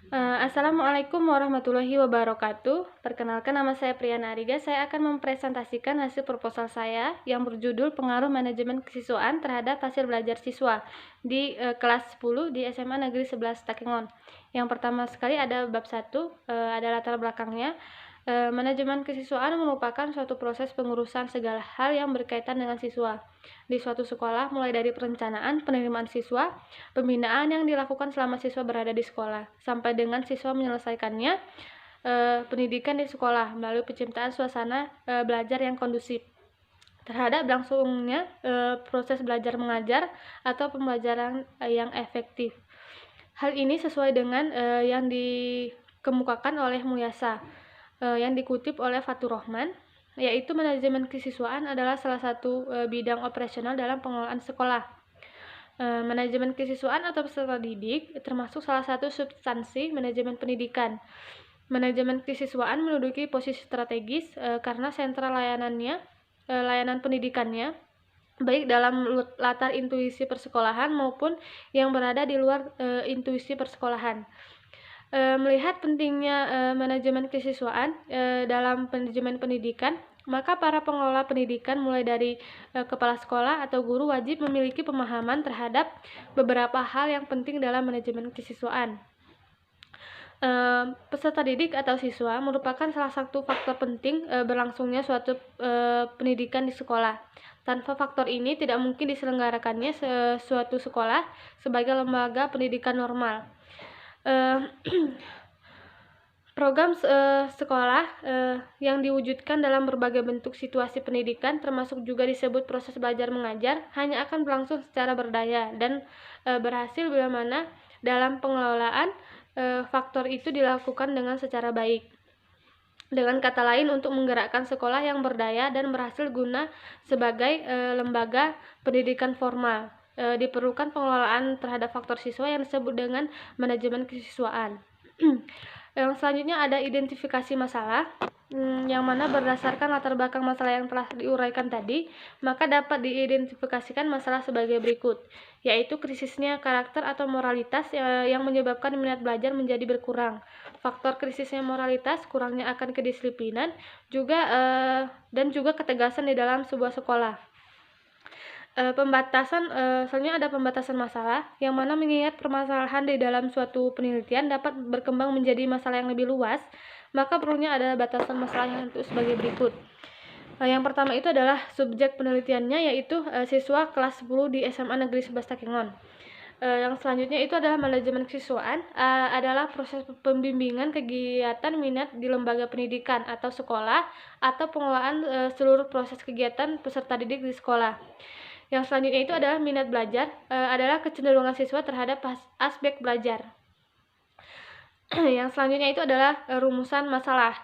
Assalamualaikum warahmatullahi wabarakatuh. Perkenalkan, nama saya Priyana Ariga. Saya akan mempresentasikan hasil proposal saya yang berjudul Pengaruh Manajemen Kesiswaan Terhadap Hasil Belajar Siswa di kelas 10 di SMA Negeri 11 Takengon. Yang pertama sekali ada bab 1, ada latar belakangnya. Manajemen kesiswaan merupakan suatu proses pengurusan segala hal yang berkaitan dengan siswa di suatu sekolah, mulai dari perencanaan penerimaan siswa, pembinaan yang dilakukan selama siswa berada di sekolah, sampai dengan siswa menyelesaikannya, pendidikan di sekolah melalui penciptaan suasana belajar yang kondusif terhadap berlangsungnya proses belajar mengajar atau pembelajaran yang efektif. Hal ini sesuai dengan yang dikemukakan oleh Muyasa, yang dikutip oleh Fatur Rahman, yaitu manajemen kesiswaan adalah salah satu bidang operasional dalam pengelolaan sekolah. Manajemen kesiswaan atau peserta didik termasuk salah satu substansi manajemen pendidikan. Manajemen kesiswaan menduduki posisi strategis karena sentral layanan pendidikannya, baik dalam latar intuisi persekolahan maupun yang berada di luar intuisi persekolahan. Melihat pentingnya manajemen kesiswaan dalam manajemen pendidikan, maka para pengelola pendidikan mulai dari kepala sekolah atau guru wajib memiliki pemahaman terhadap beberapa hal yang penting dalam manajemen kesiswaan. Peserta didik atau siswa merupakan salah satu faktor penting berlangsungnya suatu pendidikan di sekolah. Tanpa faktor ini tidak mungkin diselenggarakannya suatu sekolah sebagai lembaga pendidikan normal. Program sekolah yang diwujudkan dalam berbagai bentuk situasi pendidikan, termasuk juga disebut proses belajar mengajar, hanya akan berlangsung secara berdaya dan berhasil bila mana dalam pengelolaan faktor itu dilakukan dengan secara baik. Dengan kata lain, untuk menggerakkan sekolah yang berdaya dan berhasil guna sebagai lembaga pendidikan formal, diperlukan pengelolaan terhadap faktor siswa yang disebut dengan manajemen kesiswaan. Yang selanjutnya ada identifikasi masalah, yang mana berdasarkan latar belakang masalah yang telah diuraikan tadi, maka dapat diidentifikasikan masalah sebagai berikut, yaitu krisisnya karakter atau moralitas yang menyebabkan minat belajar menjadi berkurang. Faktor krisisnya moralitas, kurangnya akan kedisiplinan, dan juga ketegasan di dalam sebuah sekolah. Selanjutnya ada pembatasan masalah, yang mana mengingat permasalahan di dalam suatu penelitian dapat berkembang menjadi masalah yang lebih luas, maka perlunya ada batasan masalah yang itu sebagai berikut. Yang pertama itu adalah subjek penelitiannya, yaitu siswa kelas 10 di SMA Negeri 11 Takengon. Yang selanjutnya itu adalah manajemen kesiswaan, adalah proses pembimbingan kegiatan minat di lembaga pendidikan atau sekolah, atau pengelolaan seluruh proses kegiatan peserta didik di sekolah. Yang selanjutnya itu adalah minat belajar, adalah kecenderungan siswa terhadap aspek belajar. Yang selanjutnya itu adalah rumusan masalah.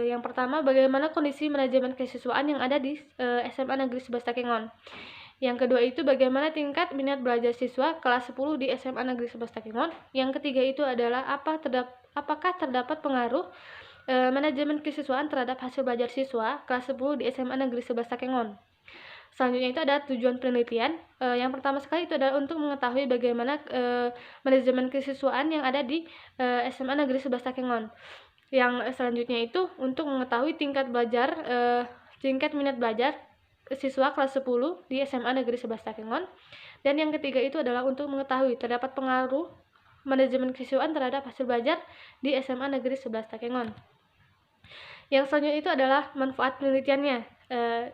Yang pertama, bagaimana kondisi manajemen kesiswaan yang ada di SMA Negeri 11 Takengon. Yang kedua itu bagaimana tingkat minat belajar siswa kelas 10 di SMA Negeri 11 Takengon. Yang ketiga itu adalah apakah terdapat pengaruh manajemen kesiswaan terhadap hasil belajar siswa kelas 10 di SMA Negeri 11 Takengon. Selanjutnya itu ada tujuan penelitian. Yang pertama sekali itu adalah untuk mengetahui bagaimana manajemen kesiswaan yang ada di SMA Negeri 11 Takengon. Yang selanjutnya itu untuk mengetahui tingkat minat belajar siswa kelas 10 di SMA Negeri 11 Takengon. Dan yang ketiga itu adalah untuk mengetahui terdapat pengaruh manajemen kesiswaan terhadap hasil belajar di SMA Negeri 11 Takengon. Yang selanjutnya itu adalah manfaat penelitiannya.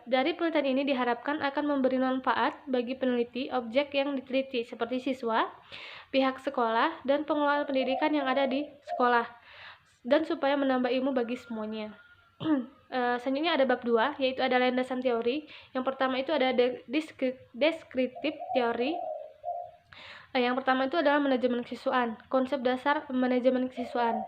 Dari penelitian ini diharapkan akan memberi manfaat bagi peneliti, objek yang diteliti seperti siswa, pihak sekolah, dan pengelola pendidikan yang ada di sekolah, dan supaya menambah ilmu bagi semuanya. Selanjutnya ada bab 2, yaitu ada landasan teori. Yang pertama itu ada deskriptif teori. Yang pertama itu adalah manajemen kesiswaan. Konsep dasar manajemen kesiswaan.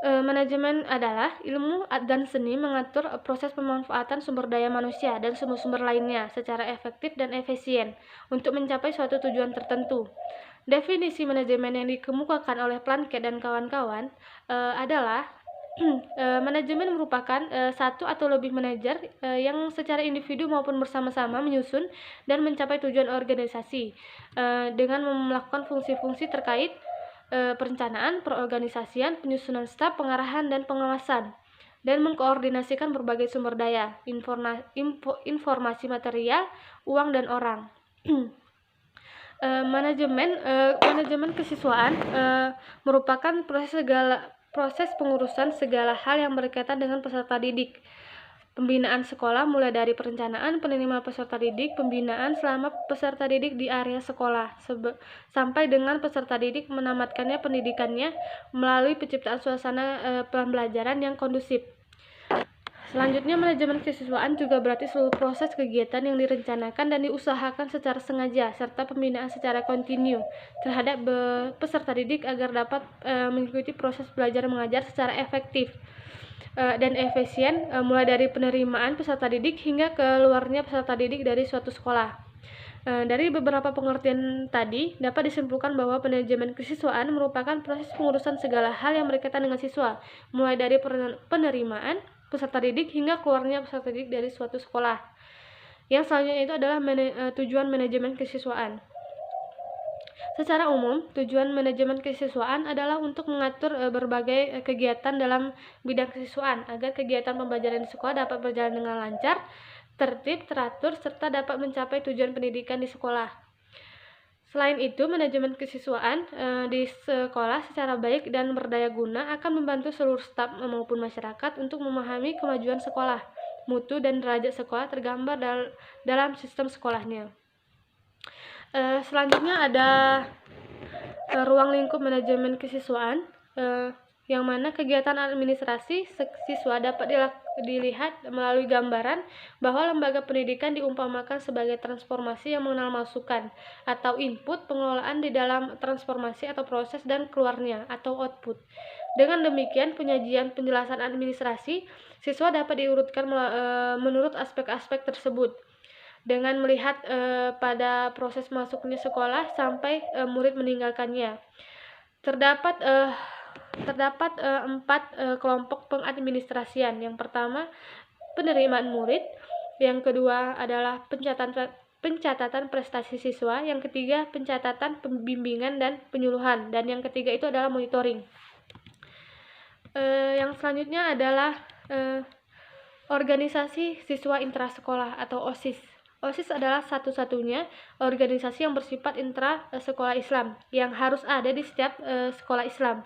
Manajemen adalah ilmu dan seni mengatur proses pemanfaatan sumber daya manusia dan sumber-sumber lainnya secara efektif dan efisien untuk mencapai suatu tujuan tertentu. Definisi manajemen yang dikemukakan oleh Plunkett dan kawan-kawan adalah manajemen merupakan satu atau lebih manajer yang secara individu maupun bersama-sama menyusun dan mencapai tujuan organisasi dengan melakukan fungsi-fungsi terkait perencanaan, perorganisasian, penyusunan staf, pengarahan, dan pengawasan, dan mengkoordinasikan berbagai sumber daya, informasi material, uang, dan orang. Manajemen kesiswaan merupakan proses pengurusan segala hal yang berkaitan dengan peserta didik. Pembinaan sekolah mulai dari perencanaan, penerimaan peserta didik, pembinaan selama peserta didik di area sekolah, sampai dengan peserta didik menamatkannya pendidikannya melalui penciptaan suasana pembelajaran yang kondusif. Selanjutnya, manajemen kesiswaan juga berarti seluruh proses kegiatan yang direncanakan dan diusahakan secara sengaja, serta pembinaan secara kontinu terhadap peserta didik agar dapat mengikuti proses belajar mengajar secara efektif dan efisien, mulai dari penerimaan peserta didik hingga keluarnya peserta didik dari suatu sekolah. Dari beberapa pengertian tadi, dapat disimpulkan bahwa manajemen kesiswaan merupakan proses pengurusan segala hal yang berkaitan dengan siswa, mulai dari penerimaan peserta didik hingga keluarnya peserta didik dari suatu sekolah. Yang selanjutnya itu adalah tujuan manajemen kesiswaan. Secara umum, tujuan manajemen kesiswaan adalah untuk mengatur berbagai kegiatan dalam bidang kesiswaan agar kegiatan pembelajaran di sekolah dapat berjalan dengan lancar, tertib, teratur, serta dapat mencapai tujuan pendidikan di sekolah. Selain itu, manajemen kesiswaan di sekolah secara baik dan berdaya guna akan membantu seluruh staf maupun masyarakat untuk memahami kemajuan sekolah, mutu dan derajat sekolah tergambar dalam sistem sekolahnya. Selanjutnya ada ruang lingkup manajemen kesiswaan, yang mana kegiatan administrasi siswa dapat dilihat melalui gambaran bahwa lembaga pendidikan diumpamakan sebagai transformasi yang mengenal masukan atau input, pengelolaan di dalam transformasi atau proses, dan keluarnya atau output. Dengan demikian, penjelasan administrasi siswa dapat diurutkan menurut aspek-aspek tersebut dengan melihat pada proses masuknya sekolah sampai murid meninggalkannya. Terdapat 4 kelompok pengadministrasian. Yang pertama, penerimaan murid. Yang kedua adalah pencatatan prestasi siswa. Yang ketiga, pencatatan pembimbingan dan penyuluhan. Dan yang ketiga itu adalah monitoring. Yang selanjutnya adalah organisasi siswa intrasekolah atau OSIS. OSIS adalah satu-satunya organisasi yang bersifat intra-sekolah Islam yang harus ada di setiap sekolah Islam.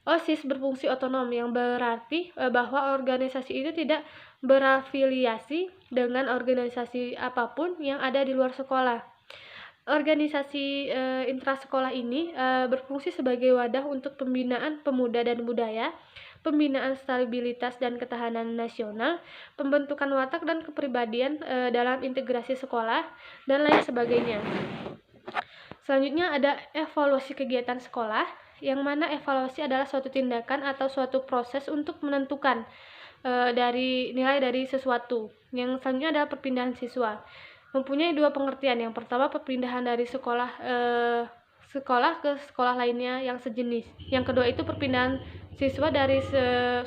OSIS berfungsi otonom, yang berarti bahwa organisasi itu tidak berafiliasi dengan organisasi apapun yang ada di luar sekolah. Organisasi intrasekolah ini berfungsi sebagai wadah untuk pembinaan pemuda dan budaya, pembinaan stabilitas dan ketahanan nasional, pembentukan watak dan kepribadian dalam integrasi sekolah, dan lain sebagainya. Selanjutnya ada evaluasi kegiatan sekolah, yang mana evaluasi adalah suatu tindakan atau suatu proses untuk menentukan nilai dari sesuatu. Yang selanjutnya adalah perpindahan siswa. Mempunyai 2 pengertian. Yang pertama, perpindahan dari sekolah ke sekolah lainnya yang sejenis. Yang kedua itu perpindahan siswa dari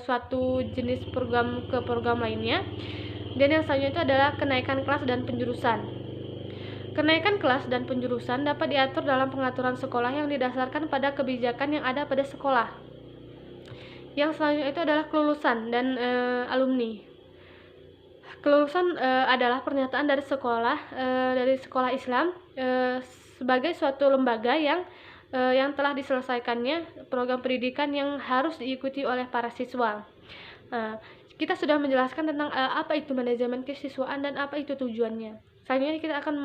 suatu jenis program ke program lainnya. Dan yang selanjutnya itu adalah kenaikan kelas dan penjurusan. Kenaikan kelas dan penjurusan dapat diatur dalam pengaturan sekolah yang didasarkan pada kebijakan yang ada pada sekolah. Yang selanjutnya itu adalah kelulusan dan alumni. Kelulusan adalah pernyataan dari sekolah Islam sebagai suatu lembaga yang telah diselesaikannya program pendidikan yang harus diikuti oleh para siswa. Kita sudah menjelaskan tentang apa itu manajemen kesiswaan dan apa itu tujuannya. Selanjutnya kita akan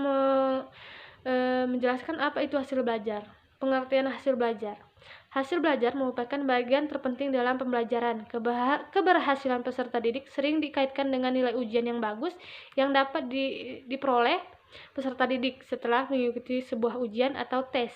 menjelaskan apa itu hasil belajar. Pengertian hasil belajar. Hasil belajar merupakan bagian terpenting dalam pembelajaran. Keberhasilan peserta didik sering dikaitkan dengan nilai ujian yang bagus yang dapat diperoleh peserta didik setelah mengikuti sebuah ujian atau tes.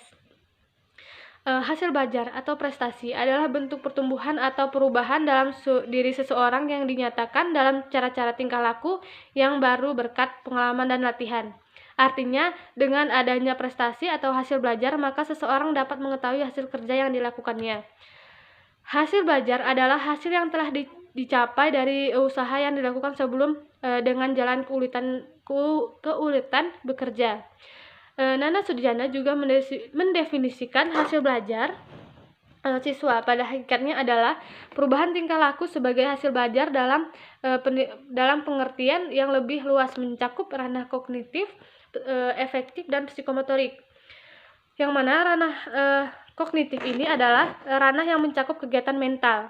Hasil belajar atau prestasi adalah bentuk pertumbuhan atau perubahan dalam diri seseorang yang dinyatakan dalam cara-cara tingkah laku yang baru berkat pengalaman dan latihan. Artinya, dengan adanya prestasi atau hasil belajar, maka seseorang dapat mengetahui hasil kerja yang dilakukannya. Hasil belajar adalah hasil yang telah dicapai dari usaha yang dilakukan sebelum dengan jalan keulitan bekerja. Nana Sudjana juga mendefinisikan hasil belajar siswa pada hakikatnya adalah perubahan tingkah laku sebagai hasil belajar dalam pengertian yang lebih luas, mencakup ranah kognitif, efektif, dan psikomotorik. Yang mana ranah kognitif ini adalah ranah yang mencakup kegiatan mental.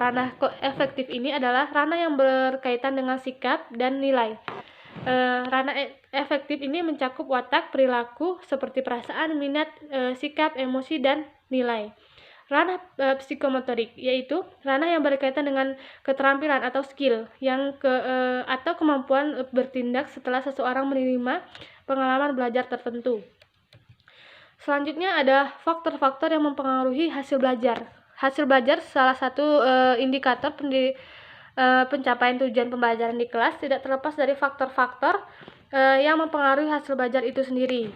Ranah efektif ini adalah ranah yang berkaitan dengan sikap dan nilai. Ranah efektif ini mencakup watak, perilaku seperti perasaan, minat, sikap, emosi, dan nilai. Ranah psikomotorik yaitu ranah yang berkaitan dengan keterampilan atau skill atau kemampuan bertindak setelah seseorang menerima pengalaman belajar tertentu. Selanjutnya ada faktor-faktor yang mempengaruhi hasil belajar. Hasil belajar salah satu indikator pencapaian tujuan pembelajaran di kelas, tidak terlepas dari faktor-faktor yang mempengaruhi hasil belajar itu sendiri.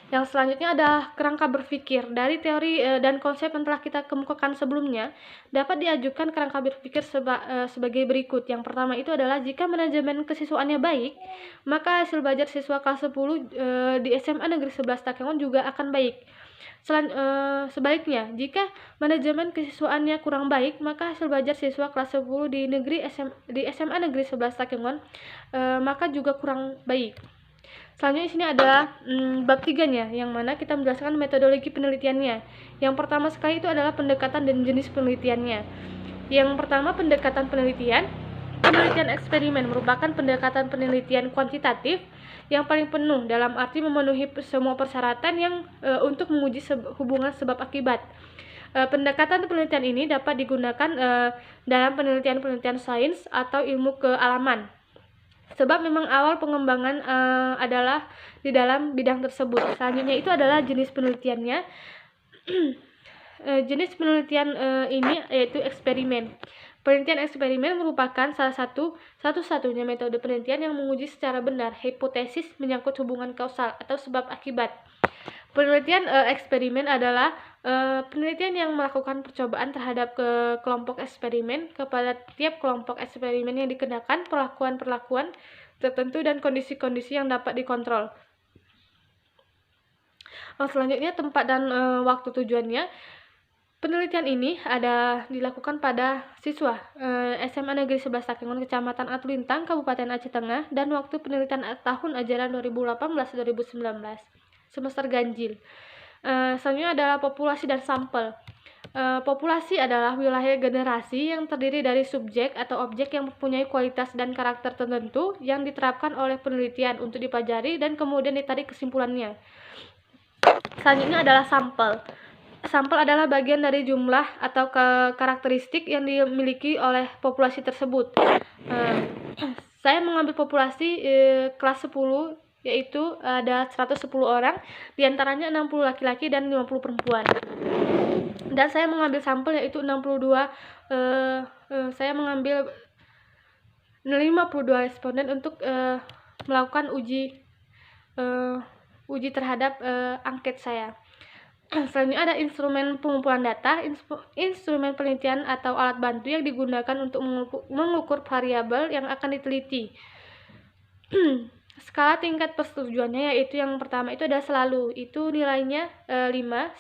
Yang selanjutnya adalah kerangka berpikir. Dari teori dan konsep yang telah kita kemukakan sebelumnya, dapat diajukan kerangka berpikir sebagai berikut. Yang pertama itu adalah jika manajemen kesiswaannya baik, maka hasil belajar siswa kelas 10 di SMA Negeri 11 Takengon juga akan baik. Sebaliknya, jika manajemen kesiswaannya kurang baik, maka hasil belajar siswa kelas 10 di SMA Negeri 11 Takengon maka juga kurang baik. Selanjutnya di sini ada bab 3-nya, yang mana kita menjelaskan metodologi penelitiannya. Yang pertama sekali itu adalah pendekatan dan jenis penelitiannya. Yang pertama, pendekatan penelitian. Penelitian eksperimen merupakan pendekatan penelitian kuantitatif yang paling penuh, dalam arti memenuhi semua persyaratan yang untuk menguji hubungan sebab akibat. Pendekatan penelitian ini dapat digunakan dalam penelitian sains atau ilmu kealaman, sebab memang awal pengembangan adalah di dalam bidang tersebut. Selanjutnya itu adalah jenis penelitiannya. Jenis penelitian ini yaitu eksperimen. Penelitian eksperimen merupakan satu-satunya metode penelitian yang menguji secara benar hipotesis menyangkut hubungan kausal atau sebab akibat. Penelitian eksperimen adalah penelitian yang melakukan percobaan terhadap kelompok eksperimen. Kepada tiap kelompok eksperimen yang dikenakan perlakuan-perlakuan tertentu dan kondisi-kondisi yang dapat dikontrol. Selanjutnya, tempat dan waktu tujuannya. Penelitian ini dilakukan pada siswa SMA Negeri 11 Takengon, Kecamatan Atulintang, Kabupaten Aceh Tengah, dan waktu penelitian tahun ajaran 2018-2019, semester ganjil. Selanjutnya adalah populasi dan sampel. Populasi adalah wilayah generasi yang terdiri dari subjek atau objek yang mempunyai kualitas dan karakter tertentu yang diterapkan oleh penelitian untuk dipelajari dan kemudian ditarik kesimpulannya. Selanjutnya adalah sampel. Sampel adalah bagian dari jumlah atau karakteristik yang dimiliki oleh populasi tersebut. Saya mengambil populasi kelas 10, yaitu ada 110 orang, diantaranya 60 laki-laki dan 50 perempuan. Dan saya mengambil sampel yaitu 62, saya mengambil 52 responden untuk melakukan uji terhadap angket saya. Selanjutnya ada instrumen pengumpulan data. Instrumen penelitian atau alat bantu yang digunakan untuk mengukur variabel yang akan diteliti. Skala tingkat persetujuannya yaitu yang pertama itu ada selalu, itu nilainya 5,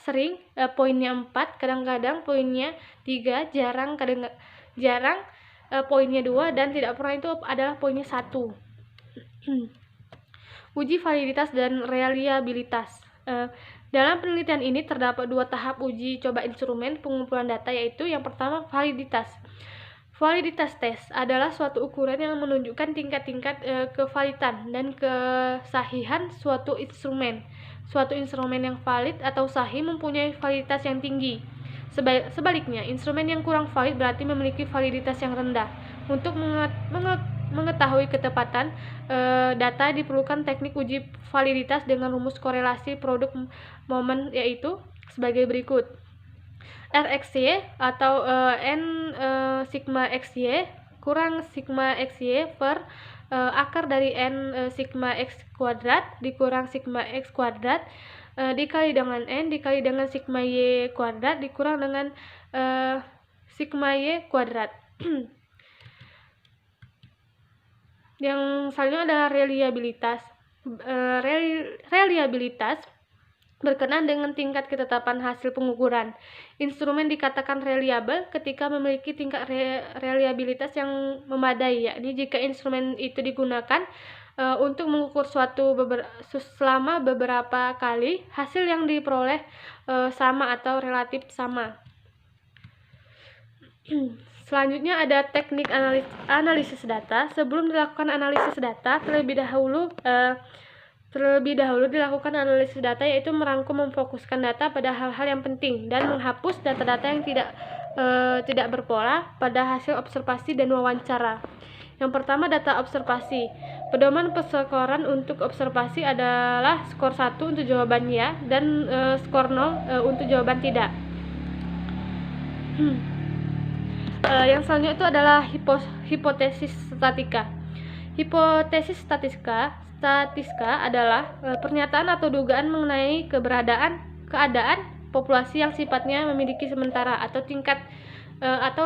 sering poinnya 4, kadang-kadang poinnya 3, jarang poinnya 2, dan tidak pernah itu adalah poinnya 1. Uji validitas dan reliabilitas. Dalam penelitian ini terdapat 2 tahap uji coba instrumen pengumpulan data, yaitu yang pertama validitas. Validitas tes adalah suatu ukuran yang menunjukkan tingkat-tingkat kevalidan dan kesahihan suatu instrumen. Suatu instrumen yang valid atau sahih mempunyai validitas yang tinggi. Sebaliknya, instrumen yang kurang valid berarti memiliki validitas yang rendah. Untuk mengetahui ketepatan data diperlukan teknik uji validitas dengan rumus korelasi produk momen, yaitu sebagai berikut. RxY atau N sigma XY kurang sigma XY per akar dari N sigma X kuadrat dikurang sigma X kuadrat dikali dengan N dikali dengan sigma Y kuadrat dikurang dengan sigma Y kuadrat. Yang selanjutnya adalah reliabilitas. Reliabilitas berkenaan dengan tingkat ketetapan hasil pengukuran. Instrumen dikatakan reliabel ketika memiliki tingkat reliabilitas yang memadai, yakni jika instrumen itu digunakan untuk mengukur selama beberapa kali, hasil yang diperoleh sama atau relatif sama. Selanjutnya ada teknik analisis data. Sebelum dilakukan analisis data, terlebih dahulu dilakukan analisis data, yaitu merangkum memfokuskan data pada hal-hal yang penting dan menghapus data-data yang tidak berpola pada hasil observasi dan wawancara. Yang pertama, data observasi. Pedoman perskoran untuk observasi adalah skor 1 untuk jawaban ya dan skor 0 untuk jawaban tidak. Yang selanjutnya itu adalah hipotesis statika. Hipotesis statistika adalah pernyataan atau dugaan mengenai keadaan populasi yang sifatnya memiliki sementara atau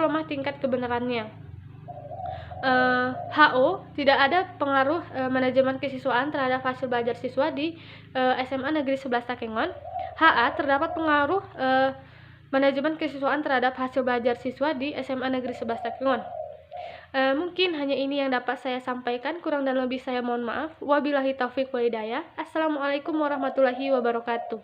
lemah tingkat kebenarannya. HO, tidak ada pengaruh manajemen kesiswaan terhadap hasil belajar siswa di SMA Negeri 11 Takengon. HA, terdapat pengaruh manajemen kesiswaan terhadap hasil belajar siswa di SMA Negeri 11 Takengon. Mungkin hanya ini yang dapat saya sampaikan, kurang dan lebih saya mohon maaf. Wabillahi taufiq wal hidayah. Assalamualaikum warahmatullahi wabarakatuh.